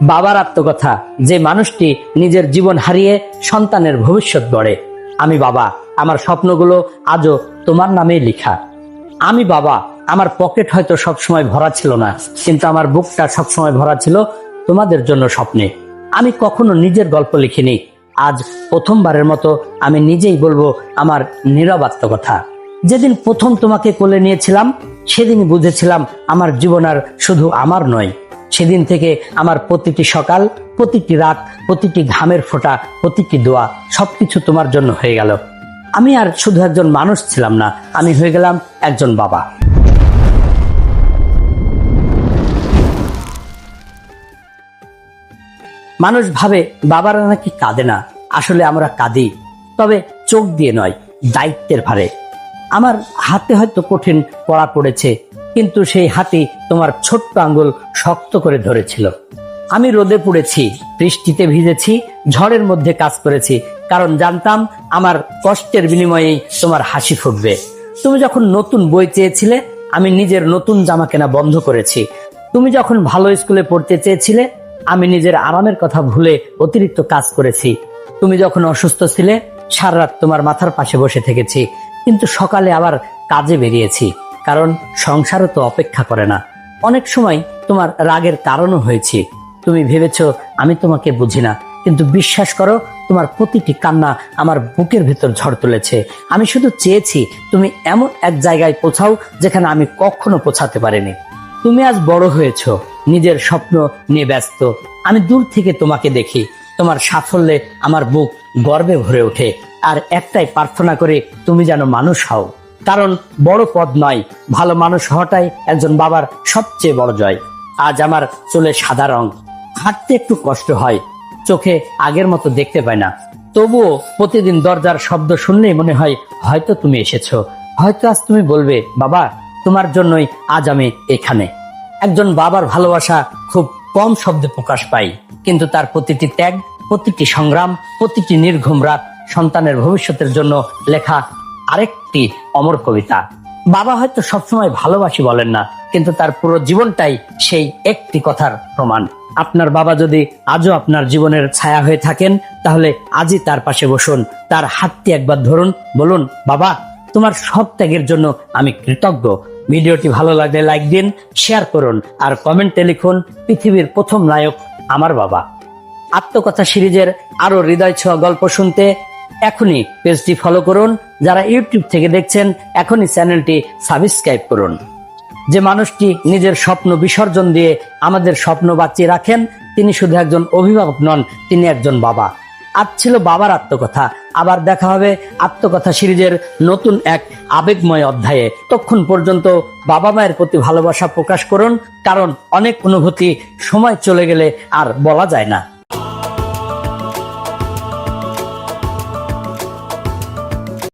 বাবার আত্মকথা, যে মানুষটি নিজের জীবন হারিয়ে সন্তানের ভবিষ্যৎ গড়ে। আমি বাবা, আমার স্বপ্নগুলো আজও তোমার নামেই লেখা। আমি বাবা, আমার পকেট হয়তো সবসময় ভরা ছিল না, কিন্তু আমার বুকটা সবসময় ভরা ছিল তোমাদের জন্য স্বপ্নে। আমি কখনো নিজের গল্প লিখিনি, আজ প্রথমবারের মতো আমি নিজেই বলবো আমার নীরব আত্মকথা। যেদিন প্রথম তোমাকে কোলে নিয়েছিলাম সেদিনই বুঝেছিলাম আমার জীবন আর শুধু আমার নয়। সেদিন থেকে আমার প্রতিটি সকাল, প্রতিটি রাত, প্রতিটি ঘামের ফোঁটা, প্রতিটি দোয়া সবকিছু তোমার জন্য হয়ে গেল। আমি আর শুধু একজন মানুষ ছিলাম না, আমি হয়ে গেলাম একজন বাবা। মানুষ ভাবে বাবারা নাকি কাঁদে না, আসলে আমরা কাঁদি, তবে চোখ দিয়ে নয়, দায়িত্বের ভারে। আমার হাতে হয়তো কঠিন পড়া পড়েছে, কিন্তু সেই হাতে তোমার ছোট্ট আঙ্গুল শক্ত করে ধরেছিল। আমি রোদে পুড়েছি, বৃষ্টিতে ভিজেছি, ঝড়ের মধ্যে কাজ করেছি, কারণ জানতাম আমার কষ্টের বিনিময়েই তোমার হাসি ফুটবে। তুমি যখন নতুন বই চেয়েছিলে, আমি নিজের নতুন জামা কেনা বন্ধ করেছি। তুমি যখন ভালো স্কুলে পড়তে চেয়েছিলে, আমি নিজের আরামের কথা ভুলে অতিরিক্ত কাজ করেছি। তুমি যখন অসুস্থ ছিলে, সারা রাত তোমার মাথার পাশে বসে থেকেছি, কিন্তু সকালে আবার কাজে বেরিয়েছি, কারণ সংসারও তো অপেক্ষা করে না। অনেক সময় তোমার রাগের কারণও হয়েছি। তুমি ভেবেছো আমি তোমাকে বুঝি না, কিন্তু বিশ্বাস করো, তোমার প্রতিটি কান্না আমার বুকের ভেতর ঝড় তুলেছে। আমি শুধু চেয়েছি তুমি এমন এক জায়গায় পৌঁছাও যেখানে আমি কখনো পৌঁছাতে পারিনি। তুমি আজ বড় হয়েছো, নিজের স্বপ্ন নিয়ে ব্যস্ত। আমি দূর থেকে তোমাকে দেখি, তোমার সাফল্যে আমার বুক গর্বে ভরে ওঠে, আর একটাই প্রার্থনা করে, তুমি যেন মানুষ হও। কারণ বড় পদ নয়, ভালো মানুষ হওয়াটাই একজন বাবার সবচেয়ে বড় জয়। আজ আমার চুলে সাদা রং, হাঁটতে একটু কষ্ট হয়, চোখে আগের মতো দেখতে পাই না, তবুও প্রতিদিন দরজার শব্দ শুনলেই মনে হয় হয়তো তুমি এসেছো। হয়তো আজ তুমি বলবে, বাবা তোমার জন্যই আজ আমি এখানে। একজন বাবার ভালোবাসা খুব কম শব্দে প্রকাশ পায়, কিন্তু তার প্রতিটি ত্যাগ, প্রতিটি সংগ্রাম, প্রতিটি নির্ঘুম রাত সন্তানের ভবিষ্যতের জন্য লেখা আরেকটি অমর কবিতা। বাবা হয়তো সবসময় ভালোবাসি বলেন না, কিন্তু তার পুরো জীবনটাই সেই একটি কথার প্রমাণ। আপনার বাবা যদি আজও আপনার জীবনের ছায়া হয়ে থাকেন, তাহলে আজই তার পাশে বসুন, তার হাতটি একবার ধরুন, বলুন, বাবা তোমার সব ত্যাগের জন্য আমি কৃতজ্ঞ। ভিডিওটি ভালো লাগলে লাইক দিন, শেয়ার করুন, আর কমেন্টে লিখুন, পৃথিবীর প্রথম নায়ক আমার বাবা। আত্মকথা সিরিজের আরো হৃদয় ছোঁয়া গল্প শুনতে এখনই পেজটি ফলো করুন। যারা ইউটিউব থেকে দেখছেন, এখনই চ্যানেলটি সাবস্ক্রাইব করুন। যে মানুষটি নিজের স্বপ্ন বিসর্জন দিয়ে আমাদের স্বপ্ন বাঁচিয়ে রাখেন, তিনি শুধু একজন অভিভাবক নন, তিনি একজন বাবা। আজ ছিল বাবার আত্মকথা, আবার দেখা হবে আত্মকথা সিরিজের নতুন এক আবেগময় অধ্যায়ে। ততক্ষণ পর্যন্ত বাবা মায়ের প্রতি ভালোবাসা প্রকাশ করুন, কারণ অনেক অনুভূতি সময় চলে গেলে আর বলা যায় না।